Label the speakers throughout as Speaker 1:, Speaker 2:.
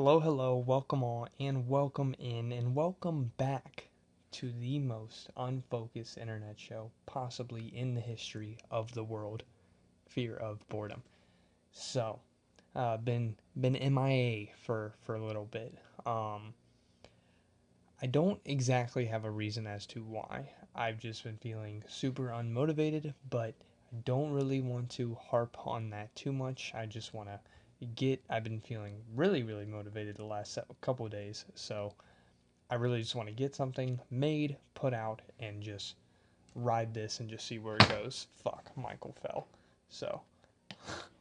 Speaker 1: Hello, hello, welcome all, and welcome in, and welcome back to the most unfocused internet show possibly in the history of the world, Fear of Boredom. So, been MIA for a little bit. I don't exactly have a reason as to why. I've just been feeling super unmotivated, but I don't really want to harp on that too much. I just want to I've been feeling really motivated the last couple of days, so I really just want to get something made, put out, and just ride this and just see where it goes. Fuck, Michael fell. So,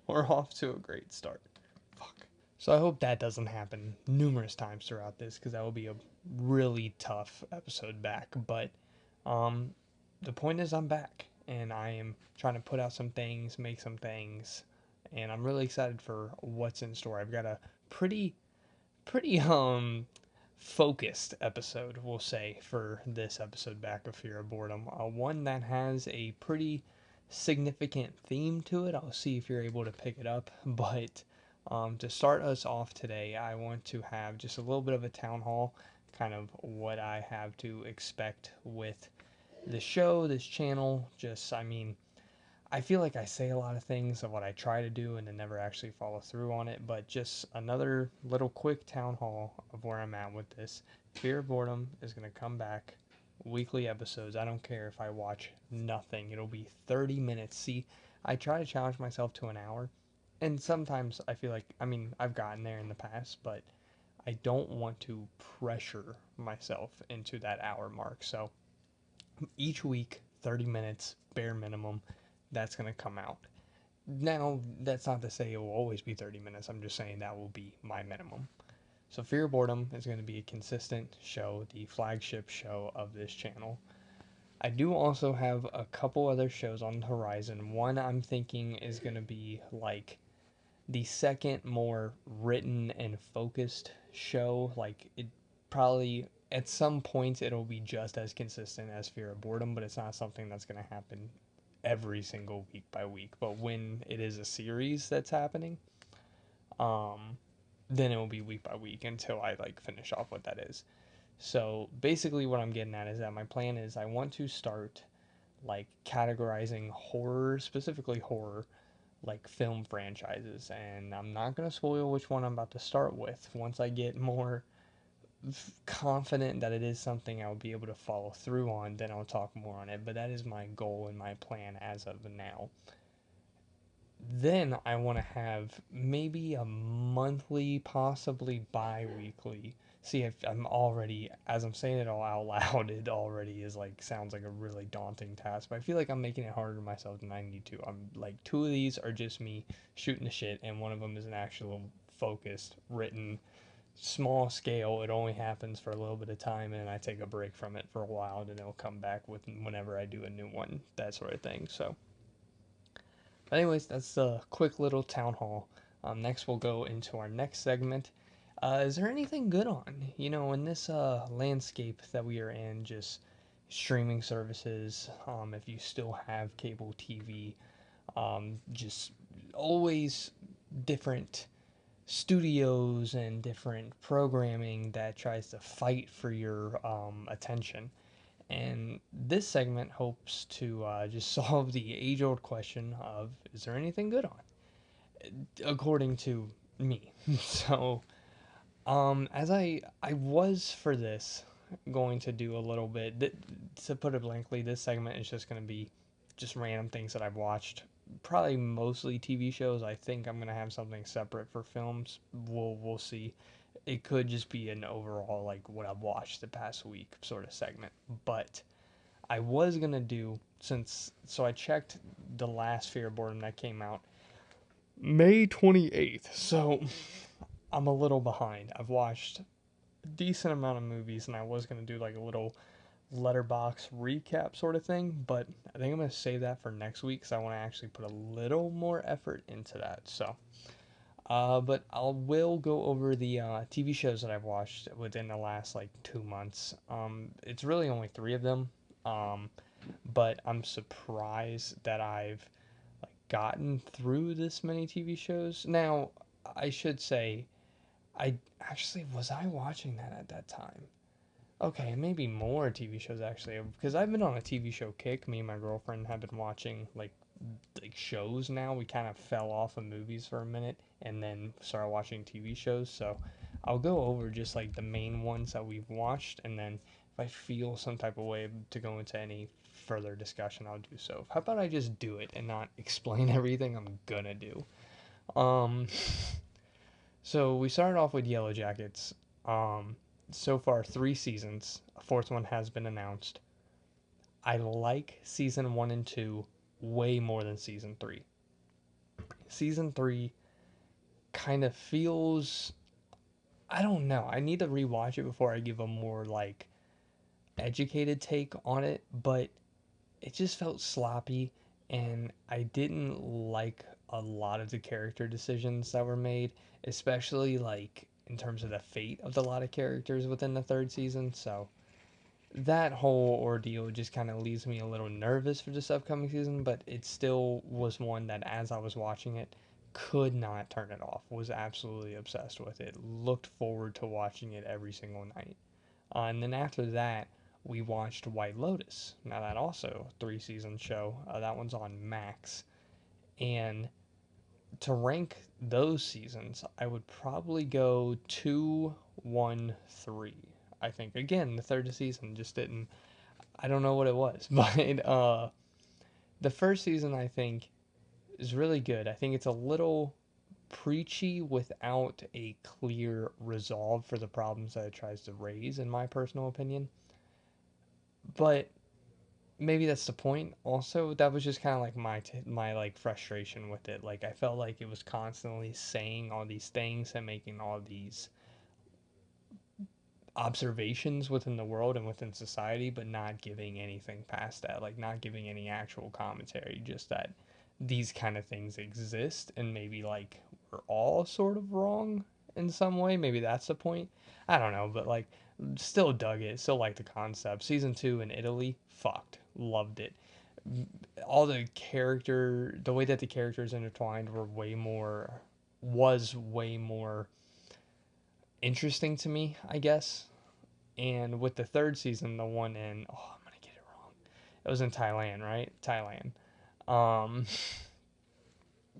Speaker 1: we're off to a great start. Fuck. So I hope that doesn't happen numerous times throughout this, because that will be a really tough episode back. But um, the point is, I'm back, and I am trying to put out some things, make some things, and I'm really excited for what's in store. I've got a pretty focused episode, we'll say, for this episode back of Fear of Boredom. One that has a pretty significant theme to it. I'll see if you're able to pick it up. But to start us off today, I want to have just a little bit of a town hall, kind of what I have to expect with the show, this channel. I feel like I say a lot of things of what I try to do and then never actually follow through on it, but just another little quick town hall of where I'm at with this. Fear of Boredom is going to come back, weekly episodes. I don't care if I watch nothing, it'll be 30 minutes. See, I try to challenge myself to an hour, and sometimes I feel like, I've gotten there in the past, but I don't want to pressure myself into that hour mark. So each week, 30 minutes, bare minimum, that's going to come out. Now, that's not to say it will always be 30 minutes. I'm just saying that will be my minimum. So, Fear of Boredom is going to be a consistent show, the flagship show of this channel. I do also have a couple other shows on the horizon. One I'm thinking is going to be like the second more written and focused show. Like, it probably at some points it'll be just as consistent as Fear of Boredom, but it's not something that's going to happen every single week by week. But when it is a series that's happening, um, then it will be week by week until I like finish off what that is. So basically, what I'm getting at is that my plan is I want to start like categorizing horror, specifically horror, like film franchises, and I'm not gonna spoil which one I'm about to start with. Once I get more confident that it is something I'll be able to follow through on, then I'll talk more on it. But that is my goal and my plan as of now. Then I want to have maybe a monthly, possibly bi weekly. See, if I'm already, as I'm saying it all out loud, it already is like, sounds like a really daunting task. But I feel like I'm making it harder on myself than I need to. I'm like, two of these are just me shooting the shit, and one of them is an actual focused, written, small scale. It only happens for a little bit of time, and I take a break from it for a while, and then it'll come back with whenever I do a new one, that sort of thing. So, but anyways, that's a quick little town hall. Next, we'll go into our next segment. Is there anything good on? In this landscape that we are in, just streaming services, if you still have cable TV, just always different studios and different programming that tries to fight for your attention. And this segment hopes to just solve the age old question of, is there anything good on? According to me. So, as I was for this going to do a little bit, to put it blankly, this segment is just going to be just random things that I've watched. Probably mostly TV shows. I think I'm going to have something separate for films. We'll see. It could just be an overall, like, what I've watched the past week sort of segment. But I was gonna do, so I checked the last Fear of Boredom that came out May 28th. So I'm a little behind. I've watched a decent amount of movies, and I was gonna do like a little letterbox recap sort of thing, but I think I'm gonna save that for next week because I want to actually put a little more effort into that. So, but I will go over the TV shows that I've watched within the last like 2 months. It's really only three of them. Um, but I'm surprised that I've like gotten through this many TV shows. Now, I should say I actually, was I watching that at that time? Okay, maybe more TV shows actually, because I've been on a TV show kick. Me and my girlfriend have been watching like shows now. We kind of fell off of movies for a minute and then started watching TV shows. So I'll go over just like the main ones that we've watched, and then if I feel some type of way to go into any further discussion, I'll do so. How about I just do it and not explain everything I'm gonna do? Um, so we started off with Yellow Jackets. Um, so far, 3 seasons. A fourth one has been announced. I like season 1 and 2 way more than season 3. Season 3 kind of feels, I don't know. I need to rewatch it before I give a more like educated take on it, but it just felt sloppy, and I didn't like a lot of the character decisions that were made, especially like in terms of the fate of a lot of characters within the third season. So that whole ordeal just kind of leaves me a little nervous for this upcoming season, but it still was one that as I was watching it, could not turn it off. Was absolutely obsessed with it. Looked forward to watching it every single night. And then after that, we watched White Lotus. Now that also 3 season show. That one's on Max. And to rank those seasons, I would probably go 2, 1, 3. I think again the third season just didn't. I don't know what it was, but the first season I think is really good. I think it's a little preachy without a clear resolve for the problems that it tries to raise, in my personal opinion. But maybe that's the point. Also, that was just kind of like my like frustration with it. Like I felt like it was constantly saying all these things and making all these observations within the world and within society, but not giving anything past that, like not giving any actual commentary, just that these kind of things exist and maybe like we're all sort of wrong in some way. Maybe that's the point. I don't know, but like still dug it, still like the concept. Season 2 in Italy, fucked. Loved it. All the way that the characters intertwined was way more interesting to me, I guess. And with the third season, the one in, oh, I'm gonna get it wrong. It was in Thailand, right? Thailand. Um,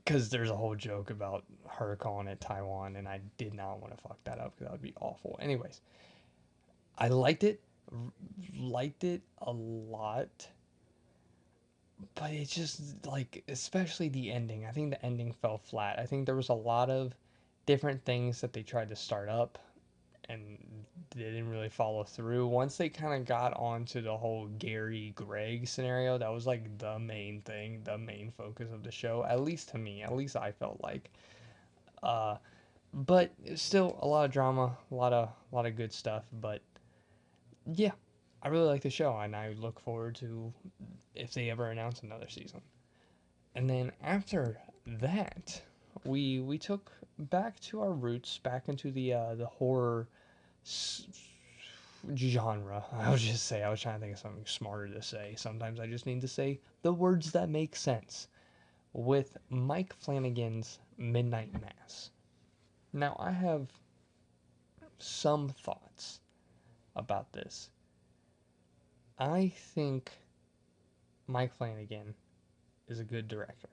Speaker 1: because there's a whole joke about her calling it Taiwan, and I did not want to fuck that up because that would be awful. Anyways, I liked it a lot, but it's just like, especially the ending. I think the ending fell flat. I think there was a lot of different things that they tried to start up and they didn't really follow through. Once they kind of got onto the whole Gary Greg scenario, that was like the main thing, the main focus of the show. At least to me, at least I felt like. Uh, but still a lot of drama, a lot of good stuff. But yeah, I really like the show, and I look forward to if they ever announce another season. And then after that, we took back to our roots, back into the horror genre. I was just say I was trying to think of something smarter to say. Sometimes I just need to say the words that make sense. With Mike Flanagan's Midnight Mass. Now I have some thoughts about this. I think Mike Flanagan is a good director.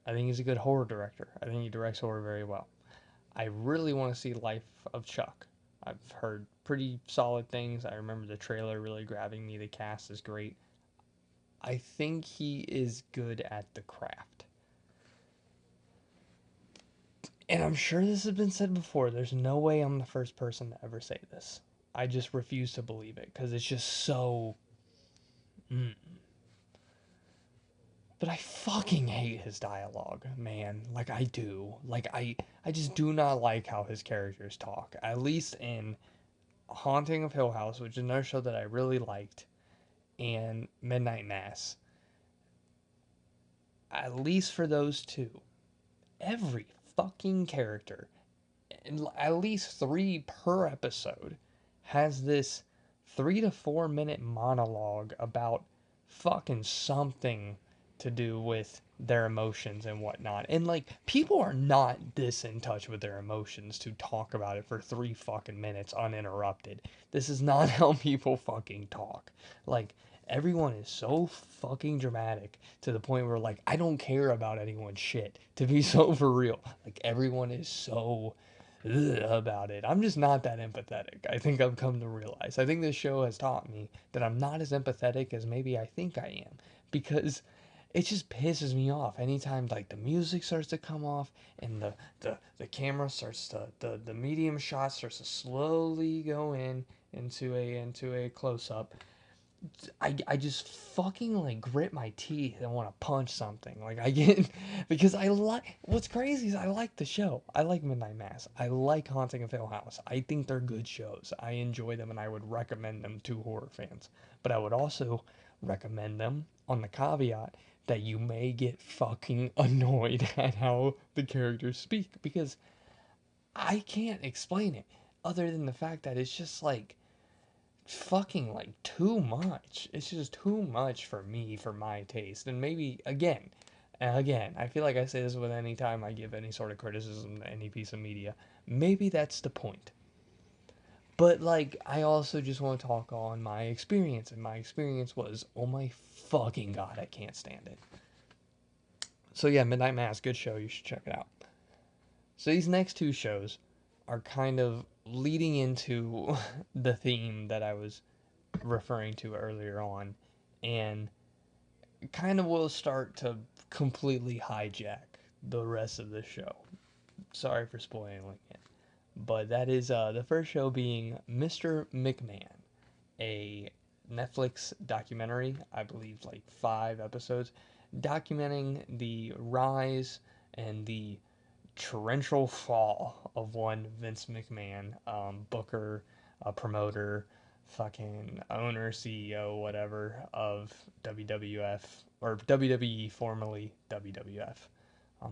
Speaker 1: I think he's a good horror director. I think he directs horror very well. I really want to see Life of Chuck. I've heard pretty solid things. I remember the trailer really grabbing me. The cast is great. I think he is good at the craft. And I'm sure this has been said before. There's no way I'm the first person to ever say this. I just refuse to believe it because it's just so. Mm. But I fucking hate his dialogue, man. Like I do. Like I just do not like how his characters talk. At least in Haunting of Hill House, which is another show that I really liked, and Midnight Mass. At least for those two, every fucking character, at least 3 per episode, has this 3 to 4 minute monologue about fucking something to do with their emotions and whatnot. And like, people are not this in touch with their emotions to talk about it for 3 fucking minutes uninterrupted. This is not how people fucking talk. Like, everyone is so fucking dramatic to the point where, like, I don't care about anyone's shit, to be so for real. Like, everyone is so about it. I'm just not that empathetic. I think I've come to realize. I think this show has taught me that I'm not as empathetic as maybe I think I am, because it just pisses me off anytime like the music starts to come off and the camera starts to the medium shot starts to slowly go into a close up. I just fucking like grit my teeth and want to punch something. Like, I get because I like, what's crazy is I like the show. I like Midnight Mass. I like Haunting of Hill House. I think they're good shows. I enjoy them and I would recommend them to horror fans. But I would also recommend them on the caveat that you may get fucking annoyed at how the characters speak, because I can't explain it other than the fact that it's just like fucking like too much. It's just too much for me, for my taste. And maybe again, I feel like I say this with any time I give any sort of criticism to any piece of media. Maybe that's the point. But like, I also just want to talk on my experience, and my experience was, oh my fucking god, I can't stand it. So yeah, Midnight Mass, good show. You should check it out. So these next two shows are kind of leading into the theme that I was referring to earlier on, and kind of will start to completely hijack the rest of the show. Sorry for spoiling it, but that is the first show being Mr. McMahon, a Netflix documentary, I believe like 5 episodes, documenting the rise and the torrential fall of one Vince McMahon, booker, promoter, fucking owner, CEO, whatever, of WWF, or WWE, formerly WWF.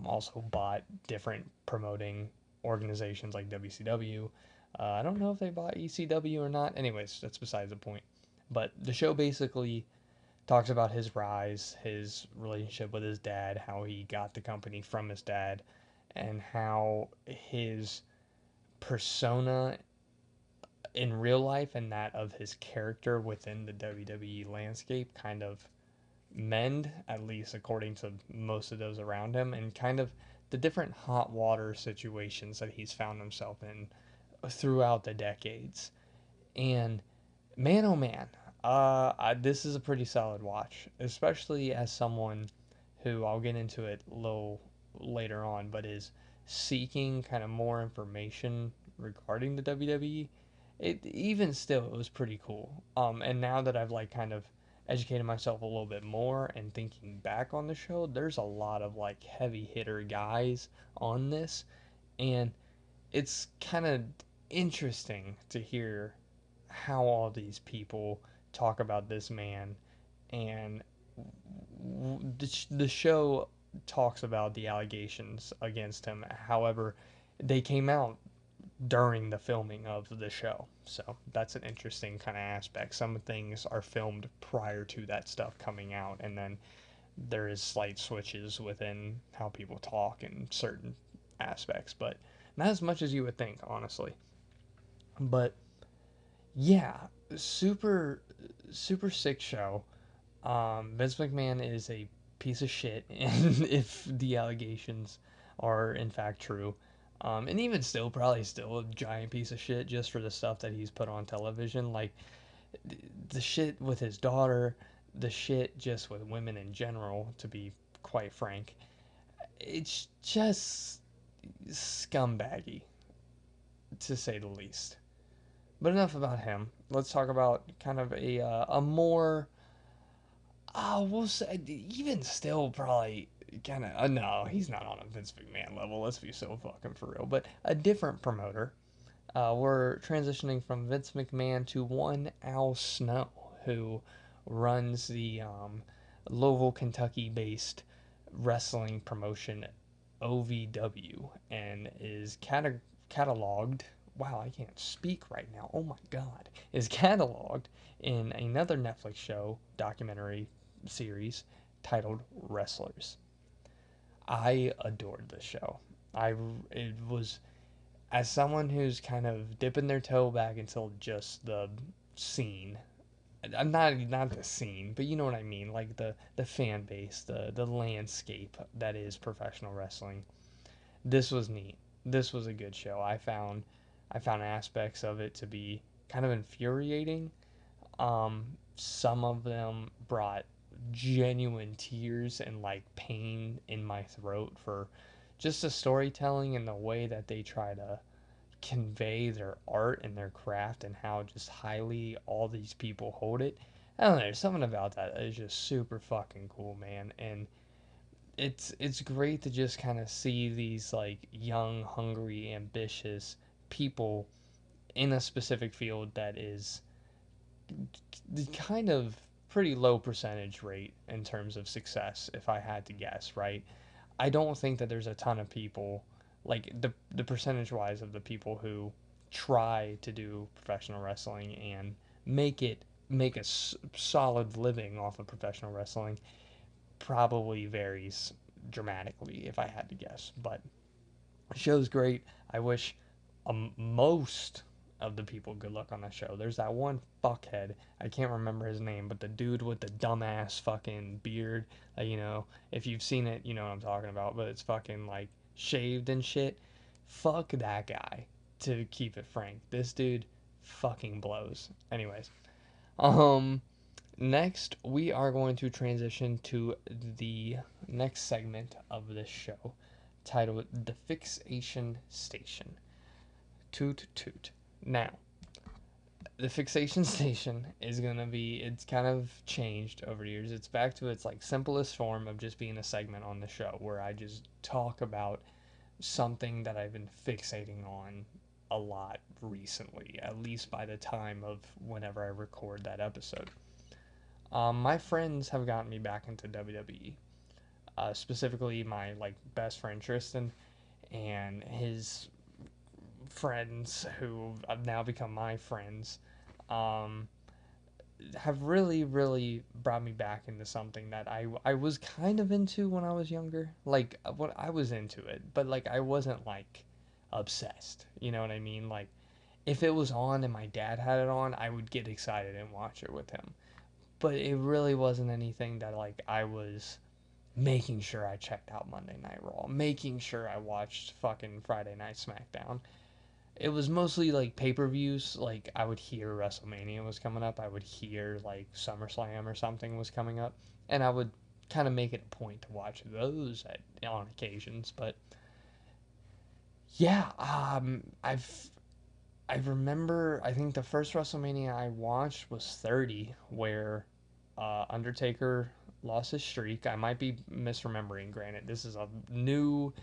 Speaker 1: Also bought different promoting organizations like WCW. I don't know if they bought ECW or not. Anyways, that's besides the point. But the show basically talks about his rise, his relationship with his dad, how he got the company from his dad, and how his persona in real life and that of his character within the WWE landscape kind of mend, at least according to most of those around him, and kind of the different hot water situations that he's found himself in throughout the decades. And man, oh man, this is a pretty solid watch, especially as someone who, I'll get into it a little later on, but is seeking kind of more information regarding the WWE. It even still, it was pretty cool. And now that I've like kind of educated myself a little bit more and thinking back on the show, there's a lot of like heavy hitter guys on this, and it's kind of interesting to hear how all these people talk about this man. And the show talks about the allegations against him. However, they came out during the filming of the show, so that's an interesting kind of aspect. Some things are filmed prior to that stuff coming out, and then there is slight switches within how people talk in certain aspects, but not as much as you would think, honestly. But yeah, super super sick show. Vince McMahon is a piece of shit, and if the allegations are in fact true, and even still, probably still a giant piece of shit just for the stuff that he's put on television, like the shit with his daughter, the shit just with women in general. To be quite frank, it's just scumbaggy, to say the least. But enough about him. Let's talk about kind of a more, we'll say, even still probably kind of, no, he's not on a Vince McMahon level. Let's be so fucking for real. But a different promoter. We're transitioning from Vince McMahon to one Al Snow, who runs the Louisville, Kentucky-based wrestling promotion OVW, and is cataloged. Wow, I can't speak right now. Oh my god, is cataloged in another Netflix show documentary series titled Wrestlers. I adored this show. It was, as someone who's kind of dipping their toe back into just the scene. I'm not the scene, but you know what I mean, like the fan base, the landscape that is professional wrestling. This was neat. This was a good show. I found aspects of it to be kind of infuriating. Some of them brought genuine tears and like pain in my throat for just the storytelling and the way that they try to convey their art and their craft and how just highly all these people hold it. I don't know, there's something about that is just super fucking cool, man. And it's great to just kind of see these like young, hungry, ambitious people in a specific field that is the kind of pretty low percentage rate in terms of success, if I had to guess, right? I don't think that there's a ton of people, like the percentage wise of the people who try to do professional wrestling and make a solid living off of professional wrestling probably varies dramatically, if I had to guess. But the show's great. I wish most of the people good luck on that show. There's that one fuckhead. I can't remember his name, but the dude with the dumbass fucking beard. If you've seen it, you know what I'm talking about. But it's fucking like shaved and shit. Fuck that guy. To keep it frank, this dude fucking blows. Anyways, um, next we are going to transition to the next segment of this show, titled "The Fixation Station." Toot toot. Now, the fixation station is gonna be, it's kind of changed over the years. It's back to its like simplest form of just being a segment on the show where I just talk about something that I've been fixating on a lot recently, at least by the time of whenever I record that episode. My friends have gotten me back into WWE. Specifically my like best friend Tristan and his friends who have now become my friends, um, have really, really brought me back into something that I was kind of into when I was younger. Like, what I was into it, but like I wasn't like obsessed. You know what I mean? Like, if it was on and my dad had it on, I would get excited and watch it with him. But it really wasn't anything that like I was making sure I checked out Monday Night Raw, making sure I watched fucking Friday Night SmackDown. It was mostly like pay-per-views. Like, I would hear WrestleMania was coming up, I would hear like SummerSlam or something was coming up, and I would kind of make it a point to watch those on occasions. But yeah, I remember, I think the first WrestleMania I watched was 30, where Undertaker lost his streak. I might be misremembering. Granted, this is a new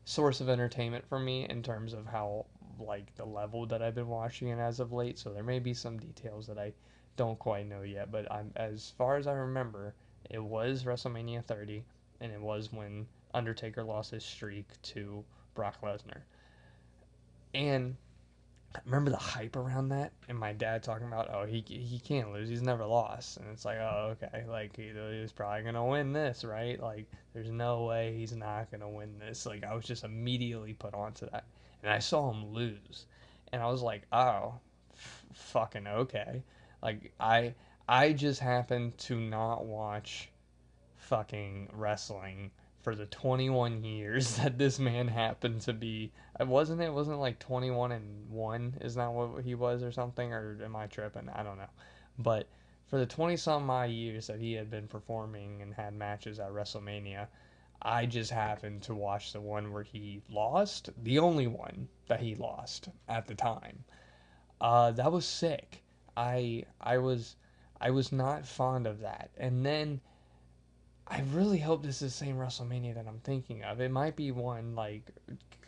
Speaker 1: source of entertainment for me in terms of how like the level that I've been watching it as of late. So there may be some details that I don't quite know yet, but as far as I remember, it was WrestleMania 30, and it was when Undertaker lost his streak to Brock Lesnar. And I remember the hype around that, and my dad talking about, oh, he can't lose, he's never lost, and it's like, oh, okay, like he's probably gonna win this, right? Like, there's no way he's not gonna win this. Like, I was just immediately put onto that, and I saw him lose, and I was like, oh, fucking okay. Like, I just happened to not watch fucking wrestling for the 21 years that this man happened to be. It wasn't like 21 and 1 is not what he was or something, or am I tripping? I don't know. But for the 20 some odd years that he had been performing and had matches at WrestleMania, I just happened to watch the one where he lost, the only one that he lost at the time. That was sick. I was not fond of that. And then I really hope this is the same WrestleMania that I'm thinking of. It might be one like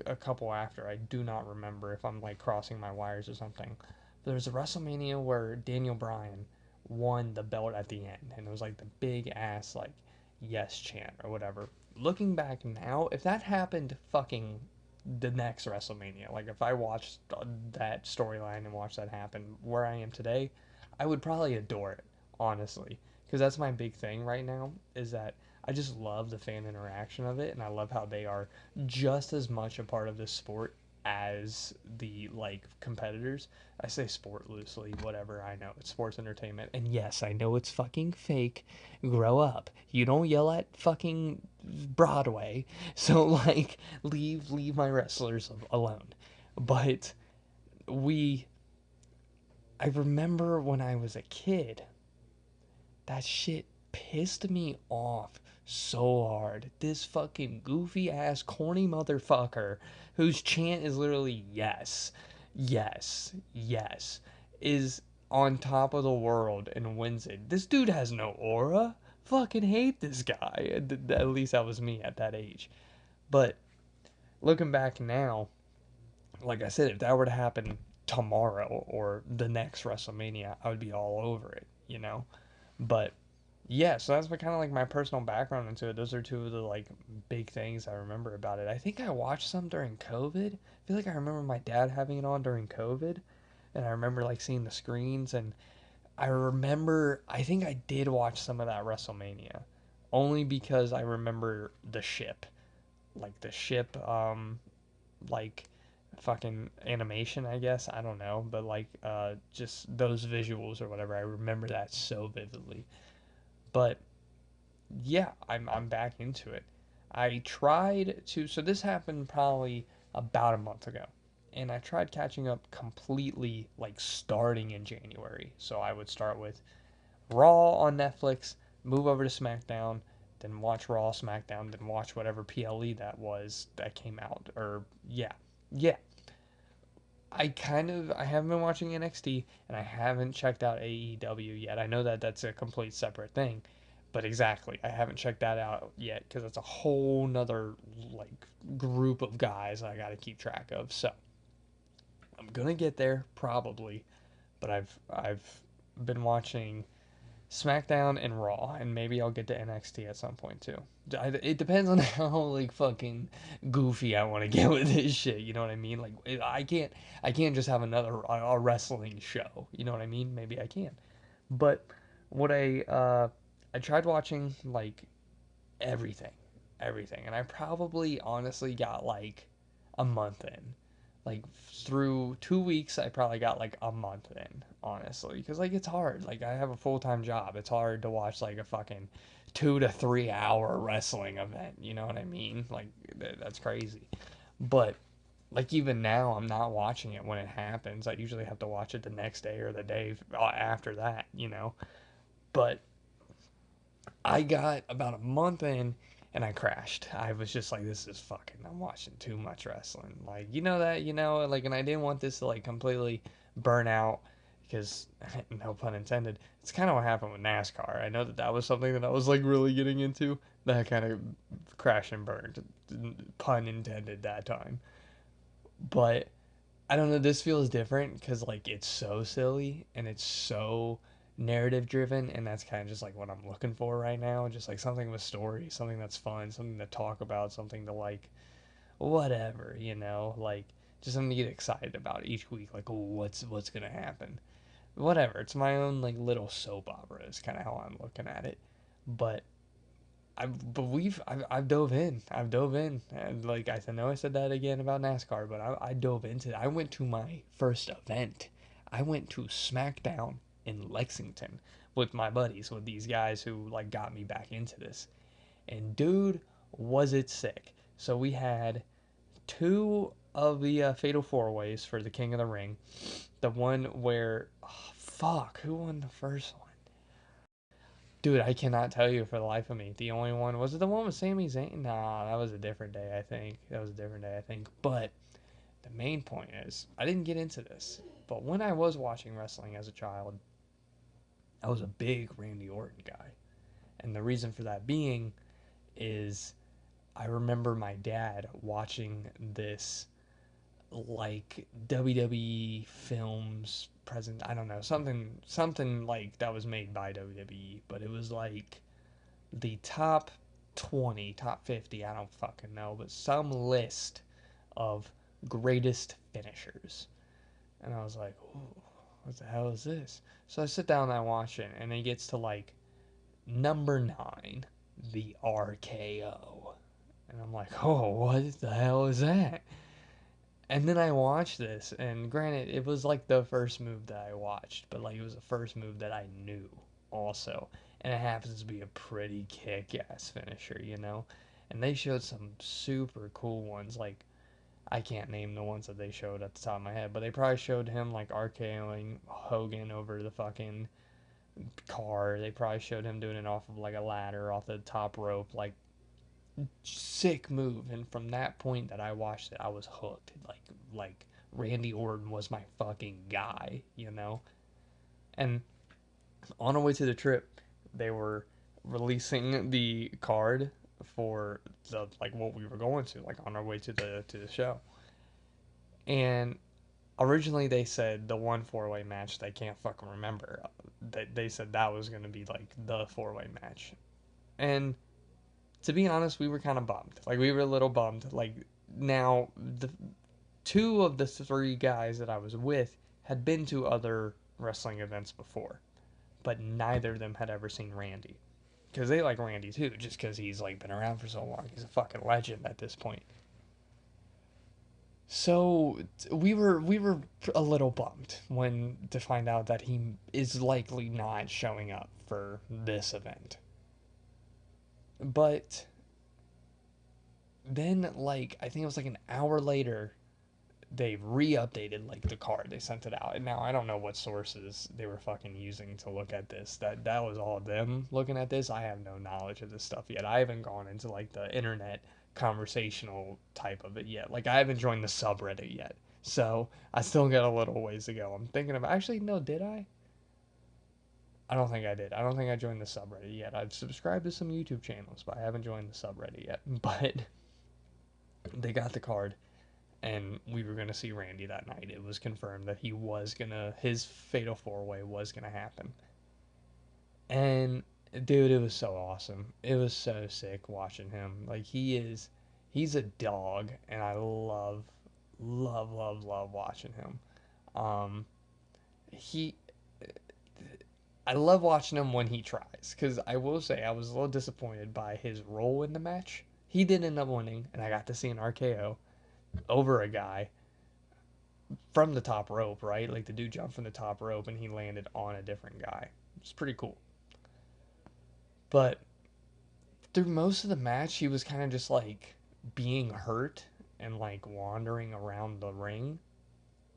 Speaker 1: a couple after. I do not remember if I'm like crossing my wires or something. But there's a WrestleMania where Daniel Bryan won the belt at the end, and it was like the big ass like yes chant or whatever. Looking back now, if that happened fucking the next WrestleMania, like if I watched that storyline and watched that happen where I am today, I would probably adore it, honestly, because that's my big thing right now, is that I just love the fan interaction of it, and I love how they are just as much a part of the sport as the like competitors. I say sport loosely, whatever. I know it's sports entertainment, and yes, I know it's fucking fake. Grow up. You don't yell at fucking Broadway, so like leave my wrestlers alone. But we, I remember when I was a kid, that shit pissed me off so hard. This fucking goofy ass corny motherfucker whose chant is literally yes, yes, yes, is on top of the world and wins it. This dude has no aura. Fucking hate this guy. At least that was me at that age. But looking back now, like I said, if that were to happen tomorrow or the next WrestleMania, I would be all over it, you know? But yeah, so that's kind of like my personal background into it. Those are two of the like big things I remember about it. I think I watched some during COVID. I feel like I remember my dad having it on during COVID, and I remember like seeing the screens, and I remember I think I did watch some of that WrestleMania, only because I remember the ship, like the ship, like fucking animation, I guess. I don't know, but like just those visuals or whatever. I remember that so vividly. But yeah, I'm back into it. I tried to, so this happened probably about a month ago. And I tried catching up completely, like starting in January. So I would start with Raw on Netflix, move over to SmackDown, then watch Raw, SmackDown, then watch whatever PLE that was that came out. Or, yeah. Yeah. I haven't been watching NXT, and I haven't checked out AEW yet. I know that that's a complete separate thing, but exactly, I haven't checked that out yet because it's a whole nother like group of guys I got to keep track of. So I'm gonna get there probably, but I've been watching SmackDown and Raw, and maybe I'll get to NXT at some point too. It depends on how like fucking goofy I want to get with this shit. You know what I mean? Like I can't just have another a wrestling show. You know what I mean? Maybe I can, but what I tried watching like everything, everything, and I probably honestly got like a month in. Like through 2 weeks, I probably got like a month in, honestly, because like it's hard. Like I have a full time job. It's hard to watch like a fucking 2 to 3 hour wrestling event. You know what I mean? Like that's crazy. But like even now, I'm not watching it when it happens. I usually have to watch it the next day or the day after that. You know, but I got about a month in and I crashed. I was just like, this is fucking, I'm watching too much wrestling. Like, you know that, like, and I didn't want this to like completely burn out because, no pun intended, it's kind of what happened with NASCAR. I know that that was something that I was like really getting into. That kind of crashed and burned, pun intended that time. But I don't know, this feels different because like it's so silly and it's so narrative driven, and that's kind of just like what I'm looking for right now. Just like something with story, something that's fun, something to talk about, something to like whatever, like just something to get excited about each week. Like, oh, what's gonna happen? Whatever. It's my own like little soap opera is kind of how I'm looking at it. But I've dove in. I've dove in, and like I know I said that again about NASCAR, but I dove into it. I went to my first event. I went to SmackDown in Lexington with my buddies, with these guys who like got me back into this. And dude, was it sick! So we had two of the Fatal Four Ways for the King of the Ring. The one where, oh, fuck, who won the first one? Dude, I cannot tell you for the life of me. The only one was it the one with Sami Zayn? Nah, that was a different day, I think. That was a different day, I think. But the main point is, I didn't get into this, but when I was watching wrestling as a child, I was a big Randy Orton guy, and the reason for that being is I remember my dad watching this like WWE films present. I don't know, something like that was made by WWE, but it was like the top 20, top 50, I don't fucking know, but some list of greatest finishers. And I was like, ooh, what the hell is this? So I sit down and I watch it, and it gets to like Number 9, the RKO. And I'm like, oh, what the hell is that? And then I watched this, and granted, it was like the first move that I watched, but like it was the first move that I knew also. And it happens to be a pretty kick ass finisher, you know? And they showed some super cool ones. Like, I can't name the ones that they showed at the top of my head, but they probably showed him like RKOing Hogan over the fucking car. They probably showed him doing it off of like a ladder, off the top rope. Like, sick move. And from that point that I watched it, I was hooked. Like Randy Orton was my fucking guy, you know. And on our way to the trip, they were releasing the card for the like what we were going to, like on our way to the show. And originally they said the one four-way match they can't fucking remember. They said that was going to be like the four-way match. And to be honest, we were kind of bummed. Like we were a little bummed. Like now the two of the three guys that I was with had been to other wrestling events before, but neither of them had ever seen Randy. Because they like Randy too, just because he's like been around for so long. He's a fucking legend at this point. So we were a little bummed when to find out that he is likely not showing up for this event. But then like I think it was like an hour later they re-updated like the card. They sent it out. And now I don't know what sources they were fucking using to look at this. That was all them looking at this. I have no knowledge of this stuff yet. I haven't gone into like the internet conversational type of it yet. Like I haven't joined the subreddit yet. So I still got a little ways to go. I'm thinking of actually no, did I? I don't think I did. I don't think I joined the subreddit yet. I've subscribed to some YouTube channels, but I haven't joined the subreddit yet. But they got the card and we were gonna see Randy that night. It was confirmed that his fatal four way was gonna happen. And dude, it was so awesome. It was so sick watching him. Like he's a dog, and I love watching him. Um, he, I love watching him when he tries, because I will say I was a little disappointed by his role in the match. He did end up winning, and I got to see an RKO over a guy from the top rope, right? Like the dude jumped from the top rope and he landed on a different guy. It's pretty cool. But through most of the match, he was kind of just like being hurt and like wandering around the ring.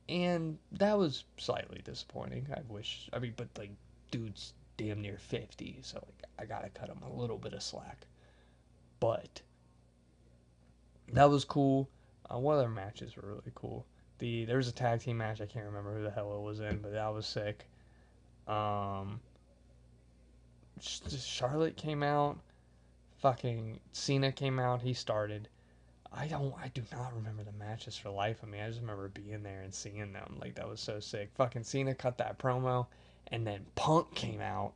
Speaker 1: And that was slightly disappointing. I mean, but like, dude's damn near 50, so like, I gotta cut him a little bit of slack. But that was cool. What other matches were really cool? There was a tag team match. I can't remember who the hell it was in, but that was sick. Um, Charlotte came out. Fucking Cena came out. He started. I do not remember the matches for life of me. I just remember being there and seeing them. Like that was so sick. Fucking Cena cut that promo, and then Punk came out.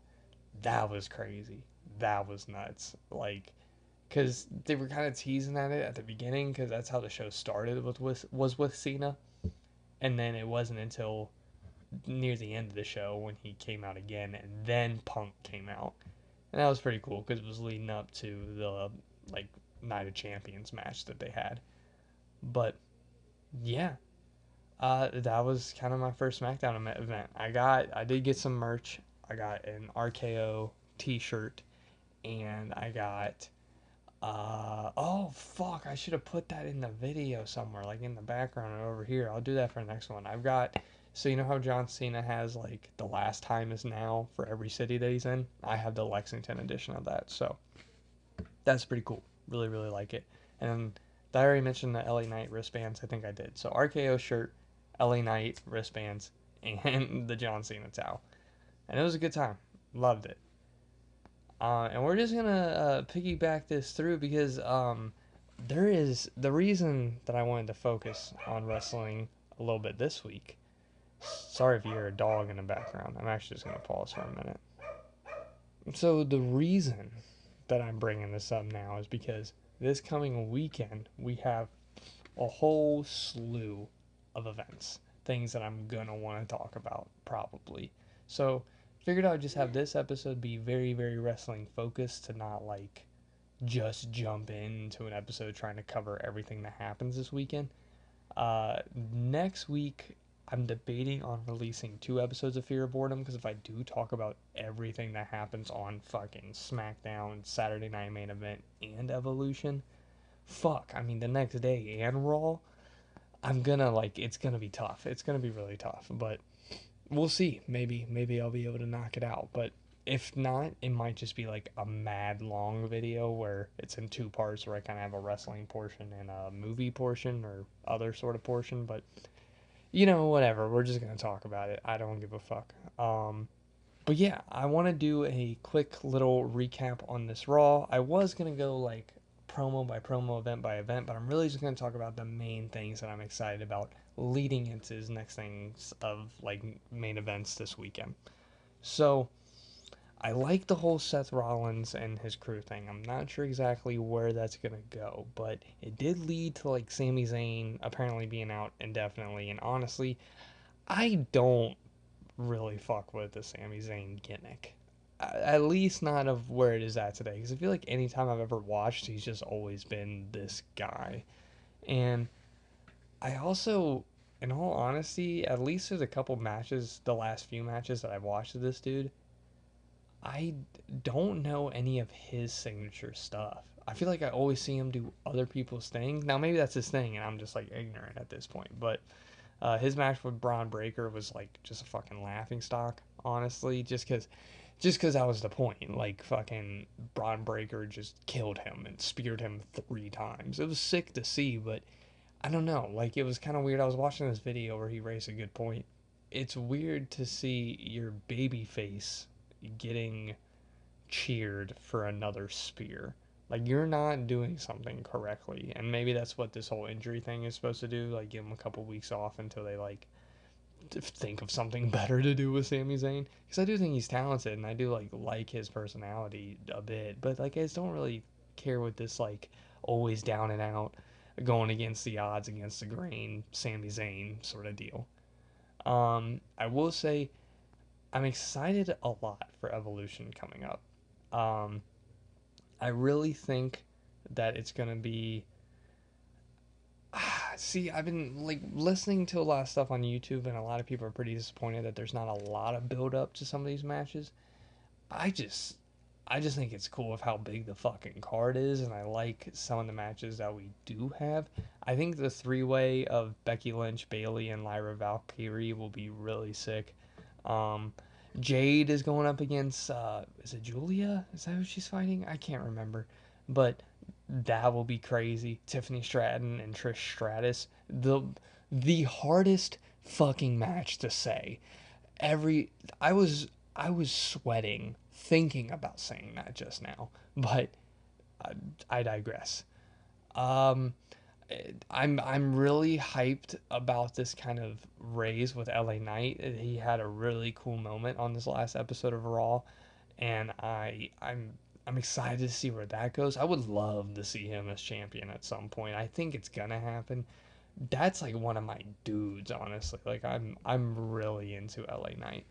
Speaker 1: That was crazy. That was nuts. Like, cause they were kind of teasing at it at the beginning, cause that's how the show started was with Cena, and then it wasn't until near the end of the show when he came out again, and then Punk came out, and that was pretty cool because it was leading up to the like Night of Champions match that they had. But yeah, that was kind of my first SmackDown event. I did get some merch. I got an RKO T-shirt, and I got oh fuck, I should have put that in the video somewhere, like in the background or over here. I'll do that for the next one. I've got so you know how John Cena has like the last time is now for every city that he's in? I have the Lexington edition of that. So that's pretty cool. Really like it. And did I already mentioned the LA Knight wristbands? I think I did. So RKO shirt, LA Knight wristbands, and the John Cena towel. And it was a good time. Loved it. And we're just gonna piggyback this through because there is the reason that I wanted to focus on wrestling a little bit this week. Sorry if you hear a dog in the background. I'm actually just gonna pause for a minute. So the reason that I'm bringing this up now is because this coming weekend we have a whole slew of events, things that I'm gonna want to talk about probably. So figured I would just have this episode be very, very wrestling focused to not like just jump into an episode trying to cover everything that happens this weekend. Next week, I'm debating on releasing 2 episodes of Fear of Boredom because if I do talk about everything that happens on fucking SmackDown, Saturday Night Main Event, and Evolution, fuck, I mean, the next day and Raw, I'm gonna like, it's gonna be tough. It's gonna be really tough, but we'll see. Maybe I'll be able to knock it out. But if not, it might just be like a mad long video where it's in 2 parts, where I kind of have a wrestling portion and a movie portion or other sort of portion. But whatever. We're just gonna talk about it. I don't give a fuck. But yeah, I want to do a quick little recap on this Raw. I was gonna go like promo by promo, event by event, but I'm really just gonna talk about the main things that I'm excited about leading into his next things of like main events this weekend. So I like the whole Seth Rollins and his crew thing. I'm not sure exactly where that's gonna go, but it did lead to like Sami Zayn apparently being out indefinitely. And honestly, I don't really fuck with the Sami Zayn gimmick. At least not of where it is at today, because I feel like anytime I've ever watched, he's just always been this guy. And I also, in all honesty, at least there's a couple matches, the last few matches that I've watched of this dude, I don't know any of his signature stuff. I feel like I always see him do other people's things. Now maybe that's his thing, and I'm just like ignorant at this point. But his match with Braun Breaker was like just a fucking laughing stock, honestly. Just because that was the point. Like fucking Braun Breaker just killed him and speared him 3 times. It was sick to see, but I don't know. Like it was kind of weird. I was watching this video where he raised a good point. It's weird to see your baby face getting cheered for another spear. Like you're not doing something correctly, and maybe that's what this whole injury thing is supposed to do. Like give him a couple weeks off until they like think of something better to do with Sami Zayn. Because I do think he's talented, and I do like his personality a bit. But like I just don't really care with this like always down and out, going against the odds, against the grain, Sami Zayn sort of deal. I will say I'm excited a lot for Evolution coming up. Um, I really think that it's gonna be. See, I've been like listening to a lot of stuff on YouTube, and a lot of people are pretty disappointed that there's not a lot of build up to some of these matches. I just, I just think it's cool of how big the fucking card is, and I like some of the matches that we do have. I think the 3-way of Becky Lynch, Bailey, and Lyra Valkyrie will be really sick. Um, Jade is going up against is it Julia? Is that who she's fighting? I can't remember, but that will be crazy. Tiffany Stratton and Trish Stratus. The hardest fucking match to say. Every I was sweating thinking about saying that just now, but I, I digress. Um, I'm really hyped about this kind of raise with LA Knight. He had a really cool moment on this last episode of Raw, and I'm excited to see where that goes. I would love to see him as champion at some point. I think it's gonna happen. That's like one of my dudes, honestly. Like I'm really into LA Knight.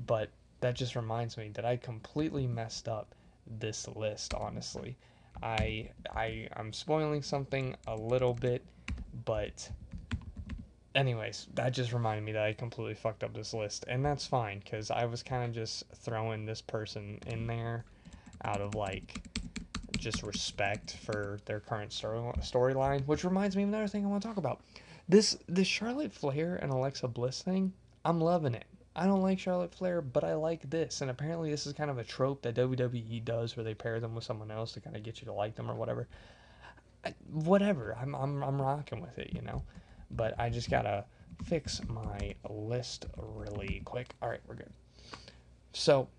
Speaker 1: But that just reminds me that I completely messed up this list, honestly. I'm spoiling something a little bit, but anyways, that just reminded me that I completely fucked up this list, and that's fine because I was kind of just throwing this person in there out of like just respect for their current storyline, which reminds me of another thing I want to talk about. This Charlotte Flair and Alexa Bliss thing, I'm loving it. I don't like Charlotte Flair, but I like this. And apparently this is kind of a trope that WWE does where they pair them with someone else to kind of get you to like them or whatever. Whatever. I'm rocking with it, you know. But I just got to fix my list really quick. All right, we're good. So,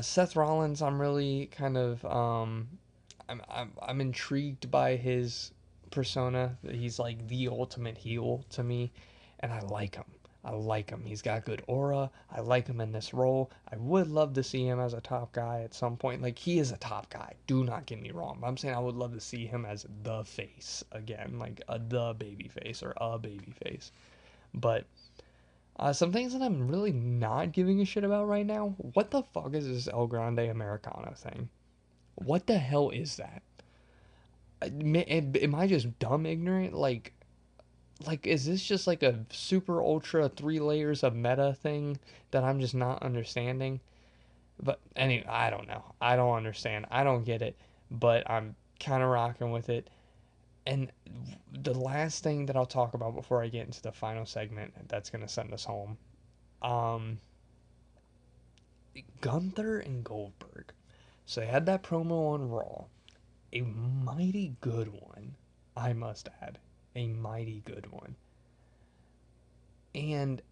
Speaker 1: Seth Rollins, I'm really kind of I'm intrigued by his persona. He's like the ultimate heel to me, and I like him. I like him. He's got good aura. I like him in this role. I would love to see him as a top guy at some point. Like he is a top guy. Do not get me wrong. But I'm saying I would love to see him as the face again, like the baby face or a baby face. But Some things that I'm really not giving a shit about right now. What the fuck is this El Grande Americano thing? What the hell is that? Am I just dumb ignorant? Like, is this just like a super ultra 3 layers of meta thing that I'm just not understanding? But anyway, I don't know. I don't understand. I don't get it. But I'm kind of rocking with it. And the last thing that I'll talk about before I get into the final segment that's going to send us home, um, Gunther and Goldberg. So they had that promo on Raw. A mighty good one, I must add. A mighty good one. And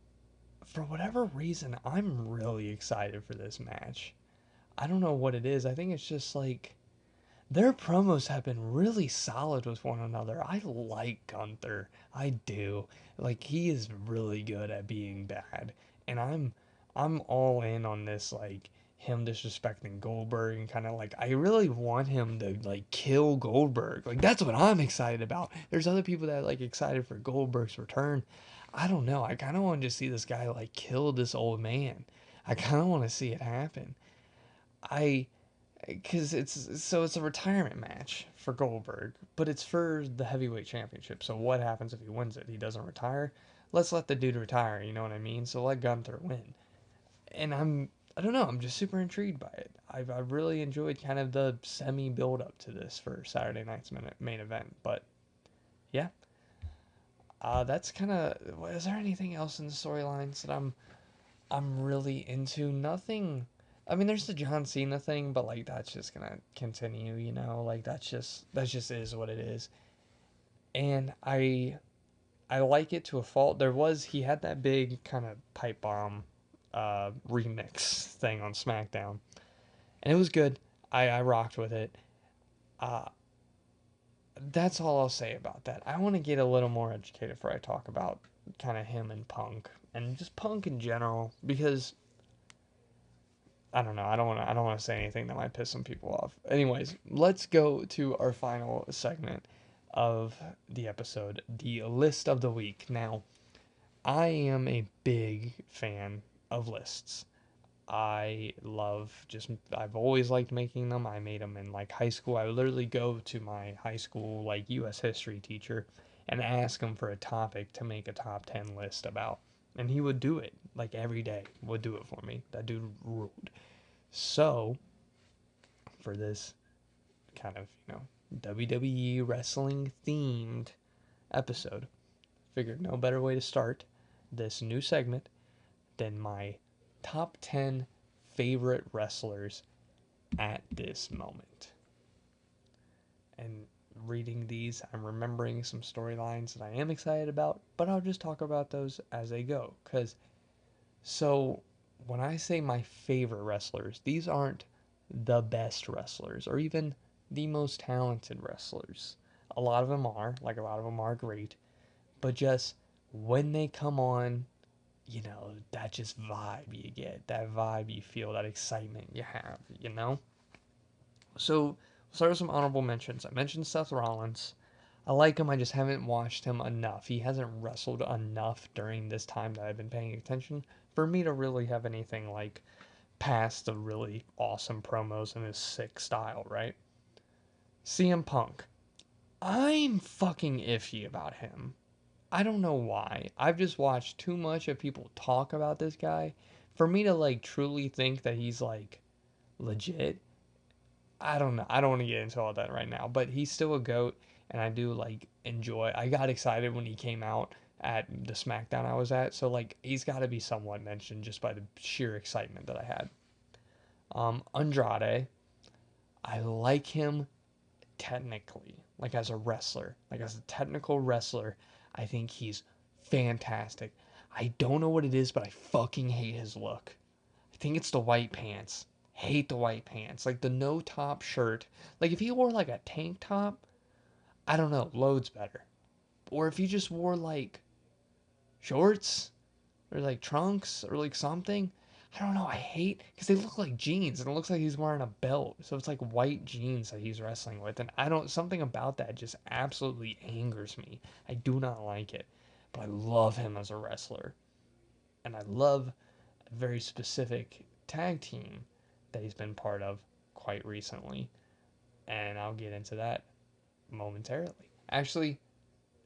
Speaker 1: for whatever reason, I'm really excited for this match. I don't know what it is. I think it's just like their promos have been really solid with one another. I like Gunther. I do. Like he is really good at being bad. And I'm all in on this like him disrespecting Goldberg and kind of like I really want him to like kill Goldberg. Like that's what I'm excited about. There's other people that are like excited for Goldberg's return. I don't know. I kind of want to just see this guy like kill this old man. I kind of want to see it happen. I because it's a retirement match for Goldberg, but it's for the heavyweight championship. So what happens if he wins it? He doesn't retire. Let's let the dude retire. You know what I mean? So let Gunther win. And I don't know. I'm just super intrigued by it. I've really enjoyed kind of the semi build up to this for Saturday night's main event. But yeah, that's kind of. Is there anything else in the storylines that I'm really into? Nothing. I mean, there's the John Cena thing, but like that's just gonna continue, you know. Like that's just is what it is. And I like it to a fault. He had that big kind of pipe bomb remix thing on SmackDown, and it was good. I rocked with it. Uh, that's all I'll say about that. I want to get a little more educated before I talk about kind of him and Punk and just Punk in general because I don't know. I don't want to say anything that might piss some people off. Anyways, let's go to our final segment of the episode, the list of the week. Now, I am a big fan of lists. I've always liked making them. I made them in like high school. I would literally go to my high school like US history teacher and ask him for a topic to make a top 10 list about. And he would do it like every day, would do it for me. That dude ruled. So, for this kind of, WWE wrestling themed episode, figured no better way to start this new segment than my top 10 favorite wrestlers at this moment. And reading these, I'm remembering some storylines that I am excited about, but I'll just talk about those as they go. So, when I say my favorite wrestlers, these aren't the best wrestlers or even the most talented wrestlers. A lot of them are, like a lot of them are great, but just when they come on, that just vibe you get, that vibe you feel, that excitement you have. So, we'll start with some honorable mentions. I mentioned Seth Rollins. I like him, I just haven't watched him enough. He hasn't wrestled enough during this time that I've been paying attention for me to really have anything like past the really awesome promos and his sick style, right? CM Punk. I'm fucking iffy about him. I don't know why. I've just watched too much of people talk about this guy for me to like truly think that he's like legit. I don't know. I don't want to get into all that right now, but he's still a goat and I do like enjoy. I got excited when he came out at the SmackDown I was at, so like he's got to be somewhat mentioned just by the sheer excitement that I had. Andrade, I like him technically, like as a wrestler, like as a technical wrestler, I think he's fantastic. I don't know what it is, but I fucking hate his look. I think it's the white pants. Hate the white pants. Like the no top shirt. Like if he wore like a tank top, I don't know, loads better. Or if he just wore like shorts or like trunks or like something. I don't know. I hate because they look like jeans and it looks like he's wearing a belt. So it's like white jeans that he's wrestling with. And I don't, something about that just absolutely angers me. I do not like it. But I love him as a wrestler. And I love a very specific tag team that he's been part of quite recently. And I'll get into that momentarily. Actually,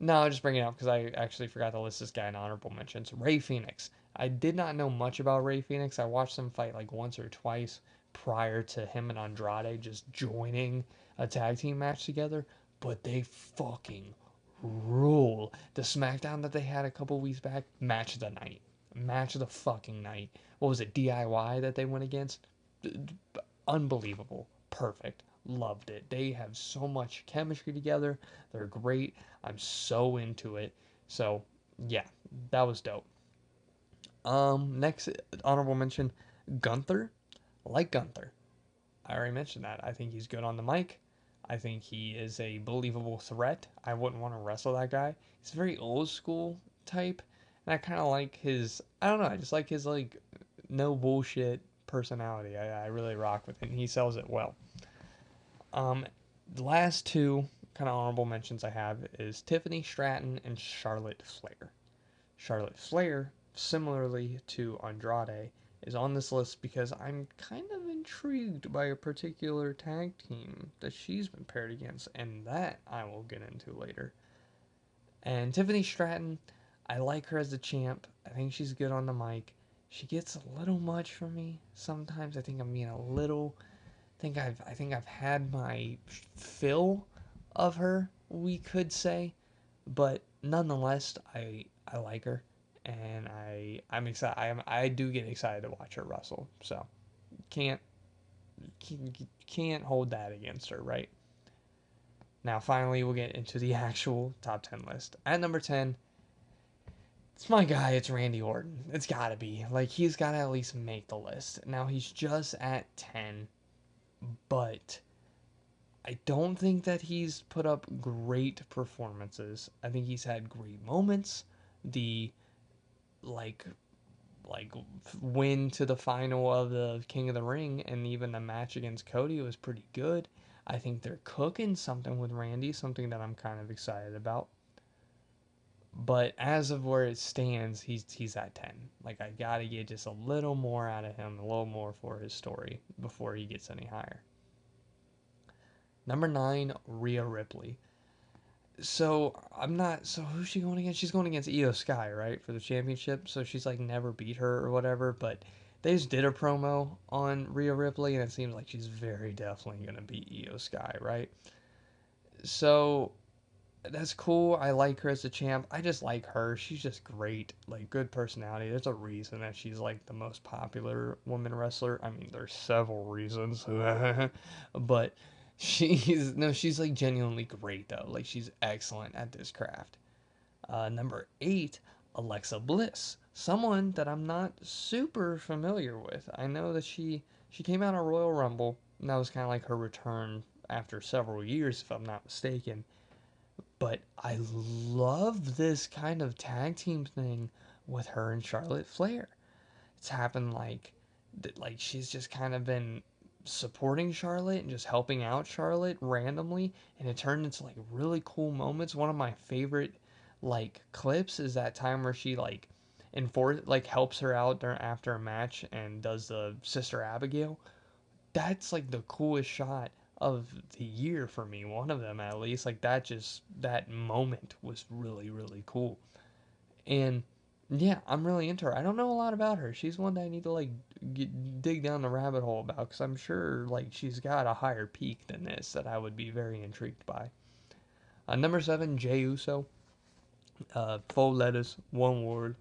Speaker 1: no, I'll just bring it up because I actually forgot to list this guy in honorable mentions. Ray Phoenix. I did not know much about Ray Phoenix. I watched him fight like once or twice prior to him and Andrade just joining a tag team match together, but they fucking rule. The SmackDown that they had a couple weeks back, match of the night. Match of the fucking night. What was it, DIY that they went against? Unbelievable. Perfect. Loved it. They have so much chemistry together. They're great. I'm so into it. So, yeah, that was dope. Next honorable mention, Gunther. I like Gunther. I already mentioned that. I think he's good on the mic. I think he is a believable threat. I wouldn't want to wrestle that guy. He's a very old school type, and I kind of like his. I don't know. I just like his like no bullshit personality. I really rock with it, and he sells it well. The last two kind of honorable mentions I have is Tiffany Stratton and Charlotte Flair. Charlotte Flair, similarly to Andrade, is on this list because I'm kind of intrigued by a particular tag team that she's been paired against, and that I will get into later. And Tiffany Stratton, I like her as the champ. I think she's good on the mic. She gets a little much for me sometimes. I think I'm being a little. I think I've had my fill of her. We could say, but nonetheless, I like her, and I'm excited. I do get excited to watch her wrestle. So can't can't hold that against her, right? Now, finally, we'll get into the actual top 10 list. At number 10, it's my guy. It's Randy Orton. It's gotta be like he's gotta at least make the list. Now he's just at 10, but I don't think that he's put up great performances. I think he's had great moments. The like like win to the final of the King of the Ring and even the match against Cody was pretty good. I think they're cooking something with Randy, something that I'm kind of excited about. But as of where it stands, he's at 10. Like I got to get just a little more out of him, a little more for his story before he gets any higher. Number 9, Rhea Ripley. So I'm not. So who's she going against? She's going against Io Sky, right, for the championship. So she's like never beat her or whatever. But they just did a promo on Rhea Ripley, and it seems like she's very definitely gonna beat Io Sky, right? So that's cool. I like her as a champ. I just like her. She's just great. Like good personality. There's a reason that she's like the most popular woman wrestler. I mean, there's several reasons, but she's like genuinely great though. Like she's excellent at this craft. Number 8, Alexa Bliss. Someone that I'm not super familiar with. I know that she came out of Royal Rumble, and that was kind of like her return after several years, if I'm not mistaken. But I love this kind of tag team thing with her and Charlotte Flair. It's happened like she's just kind of been supporting Charlotte and just helping out Charlotte randomly, and it turned into like really cool moments. One of my favorite like clips is that time where she like helps her out during after a match and does the Sister Abigail. That's like the coolest shot of the year for me, one of them at least. Like that moment was really really cool. And yeah, I'm really into her. I don't know a lot about her. She's one that I need to like dig down the rabbit hole about because I'm sure like she's got a higher peak than this that I would be very intrigued by. Number 7, Jay Uso. 4 letters, one word.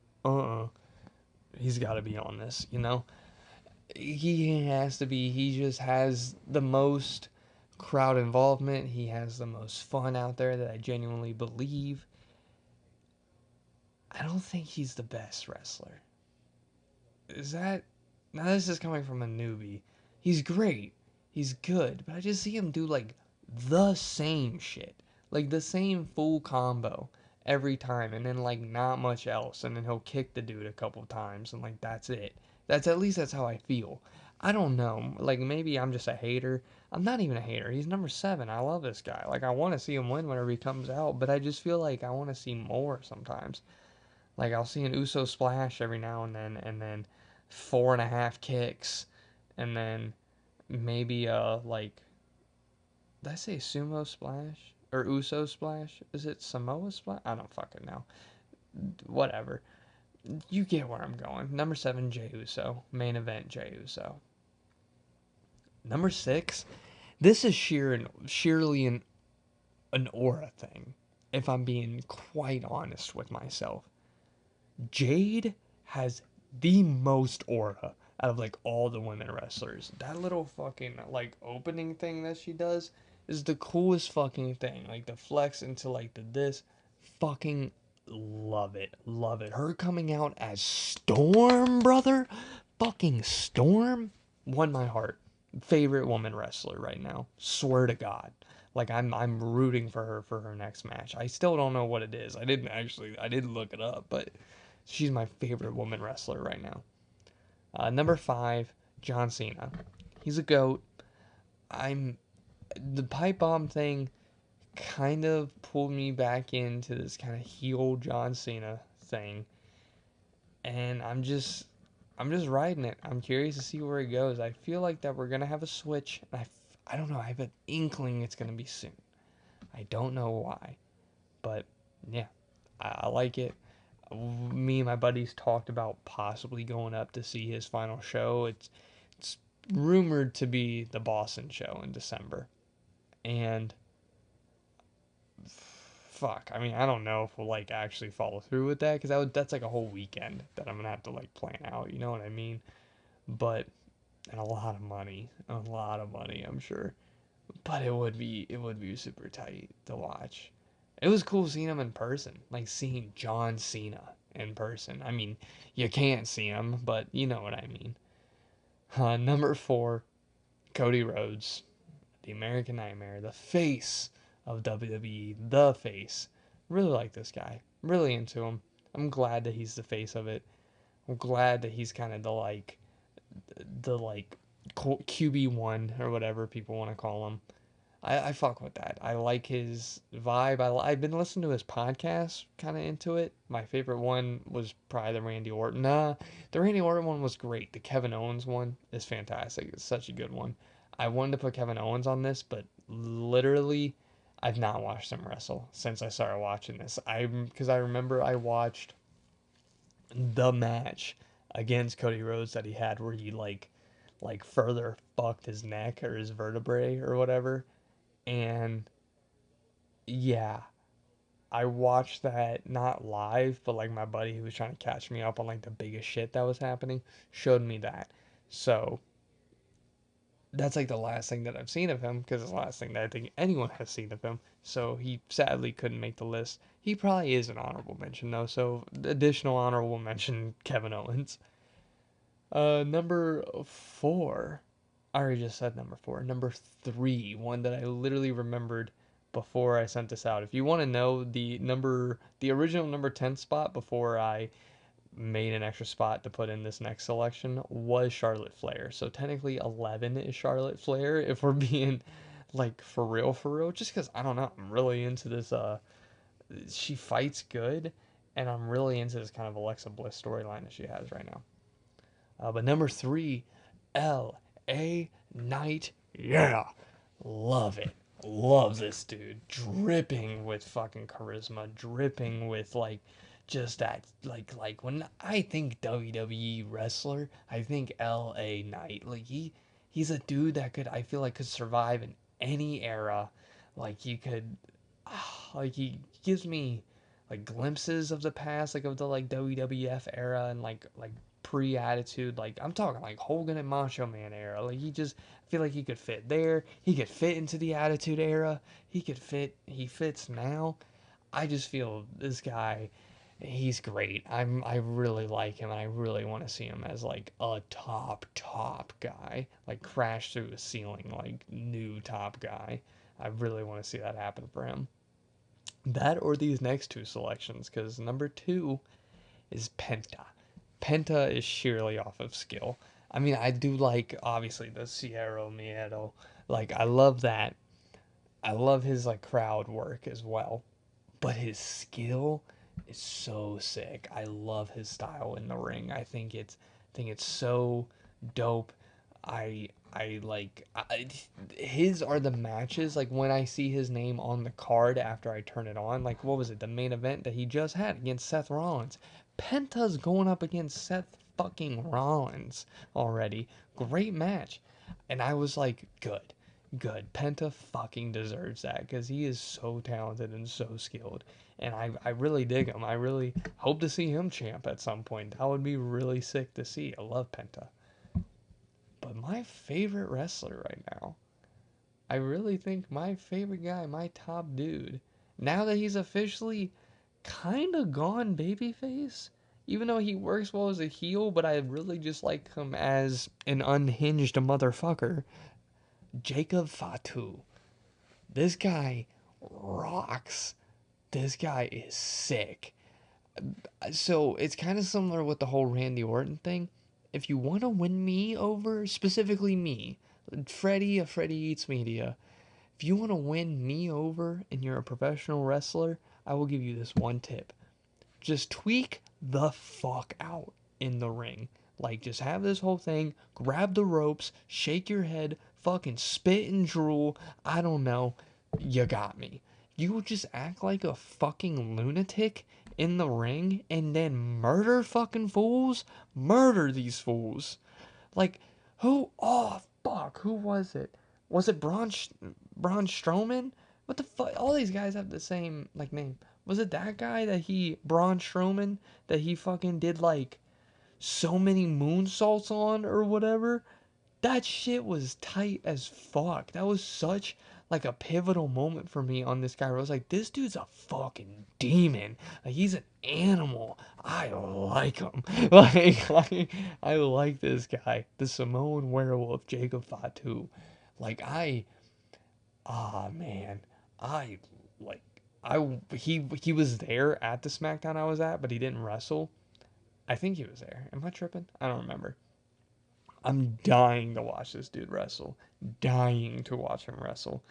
Speaker 1: He's got to be on this. You know, he has to be. He just has the most crowd involvement. He has the most fun out there that I genuinely believe. I don't think he's the best wrestler. Is that now? This is coming from a newbie. He's great. He's good, but I just see him do like the same shit, like the same full combo every time, and then like not much else, and then he'll kick the dude a couple times, and like that's it. That's at least that's how I feel. I don't know. Like maybe I'm just a hater. I'm not even a hater. He's number 7. I love this guy. Like I want to see him win whenever he comes out, but I just feel like I want to see more sometimes. Like I'll see an Uso splash every now and then 4.5 kicks, and then maybe like, did I say sumo splash or Uso splash? Is it Samoa splash? I don't fucking know. Whatever. You get where I'm going. Number 7, Jey Uso. Main event, Jey Uso. Number 6, this is sheerly an aura thing, if I'm being quite honest with myself. Jade has the most aura out of like all the women wrestlers. That little fucking like opening thing that she does is the coolest fucking thing. Like the flex into like the this, fucking love it. Love it. Her coming out as Storm, brother. Fucking Storm won my heart. Favorite woman wrestler right now. Swear to God. Like I'm rooting for her next match. I still don't know what it is. I didn't look it up, but she's my favorite woman wrestler right now. Number 5, John Cena. He's a goat. I'm The pipe bomb thing kind of pulled me back into this kind of heel John Cena thing, and I'm just riding it. I'm curious to see where it goes. I feel like that we're gonna have a switch, and I don't know. I have an inkling it's gonna be soon. I don't know why, but yeah, I like it. Me and my buddies talked about possibly going up to see his final show. It's rumored to be the Boston show in December, and fuck, I mean, I don't know if we'll like actually follow through with that because that's like a whole weekend that I'm gonna have to like plan out. You know what I mean? But and a lot of money, I'm sure. But it would be super tight to watch. It was cool seeing him in person, like seeing John Cena in person. I mean, you can't see him, but you know what I mean. Number 4, Cody Rhodes, the American Nightmare, the face of WWE, the face. Really like this guy. Really into him. I'm glad that he's the face of it. I'm glad that he's kind of the QB1 or whatever people want to call him. I fuck with that. I like his vibe. I've been listening to his podcast, kind of into it. My favorite one was probably the Randy Orton. Nah, the Randy Orton one was great. The Kevin Owens one is fantastic. It's such a good one. I wanted to put Kevin Owens on this, but literally, I've not watched him wrestle since I started watching this. Because I remember I watched the match against Cody Rhodes that he had where he like further fucked his neck or his vertebrae or whatever. And yeah, I watched that not live, but like my buddy who was trying to catch me up on like the biggest shit that was happening showed me that. So that's like the last thing that I've seen of him because it's the last thing that I think anyone has seen of him. So he sadly couldn't make the list. He probably is an honorable mention though. So additional honorable mention Kevin Owens. Number 4. I already just said number 4. Number 3, one that I literally remembered before I sent this out. If you want to know the original number 10 spot before I made an extra spot to put in this next selection was Charlotte Flair. So technically 11 is Charlotte Flair if we're being like for real. Just because I don't know, I'm really into this. She fights good, and I'm really into this kind of Alexa Bliss storyline that she has right now. But number 3, L.A. Knight. Yeah. Love it. Love this dude. Dripping with fucking charisma. Dripping with like just that like when I think WWE wrestler, I think L.A. Knight. Like he's a dude that I feel like could survive in any era. Like he could like he gives me like glimpses of the past, like of the like WWF era and like pre-attitude, like I'm talking like Hogan and Macho Man era. Like I feel like he could fit there. He could fit into the Attitude era. He fits now. I just feel this guy, he's great. I really like him, and I really want to see him as like a top guy, like crash through the ceiling, like new top guy. I really want to see that happen for him. That or these next two selections, because number 2 is Penta. Penta is sheerly off of skill. I mean, I do like obviously the Sierra Miedo. Like I love that. I love his like crowd work as well. But his skill is so sick. I love his style in the ring. I think it's so dope. I like his are the matches like when I see his name on the card after I turn it on. Like what was it? The main event that he just had against Seth Rollins. Penta's going up against Seth fucking Rollins already. Great match. And I was like, good. Good. Penta fucking deserves that because he is so talented and so skilled. And I really dig him. I really hope to see him champ at some point. That would be really sick to see. I love Penta. But my favorite wrestler right now, I really think my favorite guy, my top dude, now that he's officially kind of gone babyface, even though he works well as a heel, but I really just like him as an unhinged motherfucker, Jacob Fatu. This guy rocks. This guy is sick. So it's kind of similar with the whole Randy Orton thing. If you want to win me over, specifically me, Freddie of Freddyeatsmedia, if you want to win me over and you're a professional wrestler, I will give you this one tip. Just tweak the fuck out in the ring. Like, just have this whole thing, grab the ropes, shake your head, fucking spit and drool. I don't know. You got me. You just act like a fucking lunatic in the ring and then murder fucking fools? Murder these fools. Like, who? Oh, fuck. Who was it? Was it Braun Strowman? What the fuck? All these guys have the same, like, name. Was it that guy that Braun Strowman, that he fucking did, like, so many moonsaults on or whatever? That shit was tight as fuck. That was such like a pivotal moment for me on this guy where I was like, this dude's a fucking demon. Like he's an animal. I like him. I like this guy. The Samoan werewolf, Jacob Fatu. Like man. I like he was there at the SmackDown I was at, but he didn't wrestle. I think he was there. Am I tripping? I don't remember. I'm dying to watch this dude wrestle. Dying to watch him wrestle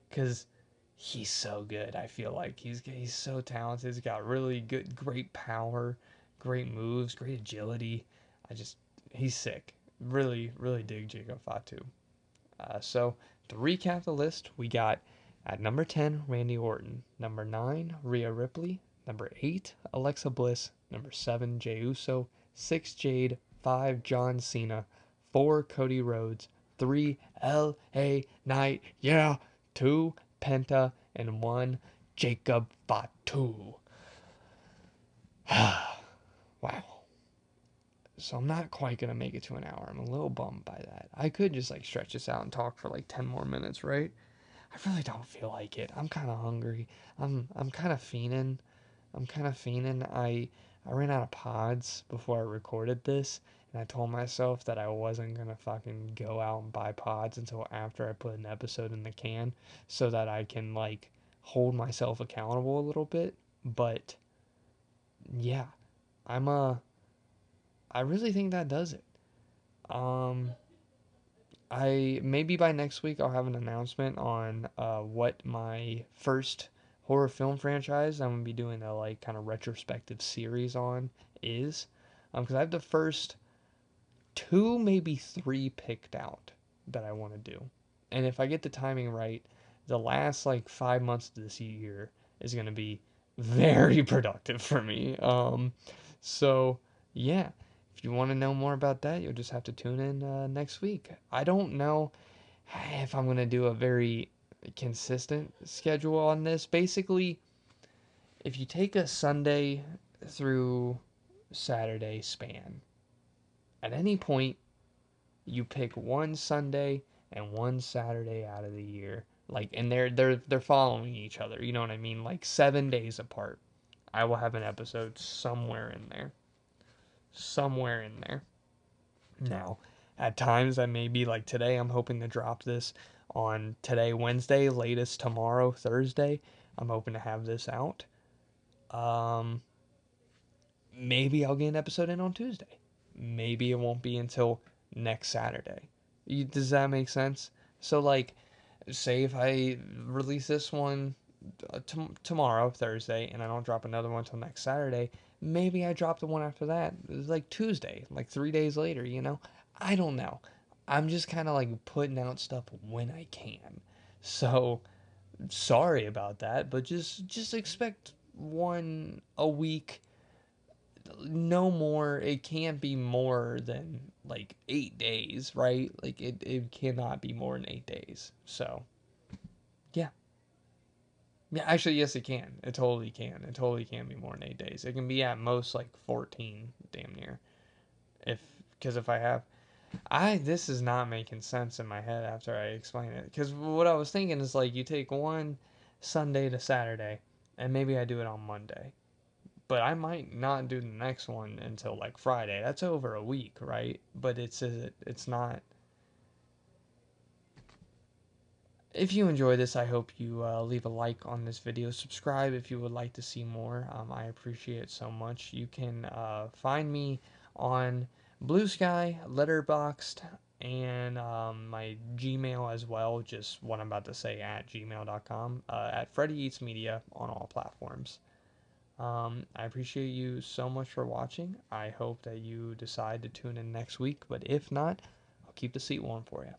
Speaker 1: because he's so good. I feel like he's so talented. He's got really good, great power, great moves, great agility. I just he's sick. Really, really dig Jacob Fatu. So to recap the list, we got at number 10 Randy Orton, number 9 Rhea Ripley, number 8 Alexa Bliss, number 7 Jey Uso, 6 Jade, 5 John Cena, 4 Cody Rhodes, 3 L.A. Knight, yeah, 2 Penta, and 1 Jacob Fatu. Wow. So I'm not quite gonna make it to an hour. I'm a little bummed by that. I could just like stretch this out and talk for like 10 more minutes, right? I really don't feel like it. I'm kind of hungry. I'm kind of fiending. I'm kind of fiending. I ran out of pods before I recorded this, and I told myself that I wasn't gonna fucking go out and buy pods until after I put an episode in the can, so that I can like hold myself accountable a little bit. But yeah, I'm I really think that does it. Um, I maybe by next week I'll have an announcement on what my first horror film franchise I'm gonna be doing a like kind of retrospective series on is, because I have the first two, maybe three picked out that I want to do, and if I get the timing right, the last like 5 months of this year is gonna be very productive for me. So yeah, if you want to know more about that, you'll just have to tune in next week. I don't know if I'm going to do a very consistent schedule on this. Basically, if you take a Sunday through Saturday span, at any point you pick one Sunday and one Saturday out of the year, like, and they're following each other. You know what I mean? Like 7 days apart. I will have an episode somewhere in there. Somewhere in there. Now, at times that may be like today, I'm hoping to drop this on today, Wednesday, latest tomorrow, Thursday. I'm hoping to have this out. Um, Maybe I'll get an episode in on Tuesday. Maybe it won't be until next Saturday. Does that make sense? So, like, say if I release this one tomorrow, Thursday, and I don't drop another one till next Saturday, maybe I drop the one after that. It's like Tuesday, like 3 days later, you know? I don't know. I'm just kind of like putting out stuff when I can. So sorry about that, but just expect one a week, no more. It can't be more than like 8 days, right? Like it cannot be more than 8 days. So yeah. Yeah, actually, yes, it can. It totally can. It totally can be more than 8 days. It can be at most like 14, damn near. If because if I have, this is not making sense in my head after I explain it. Because what I was thinking is like you take one Sunday to Saturday, and maybe I do it on Monday, but I might not do the next one until like Friday. That's over a week, right? But it's not. If you enjoy this, I hope you leave a like on this video. Subscribe if you would like to see more. I appreciate it so much. You can find me on Blue Sky, Letterboxd, and my Gmail as well. Just what I'm about to say at gmail.com. At Freddyeatsmedia on all platforms. I appreciate you so much for watching. I hope that you decide to tune in next week. But if not, I'll keep the seat warm for you.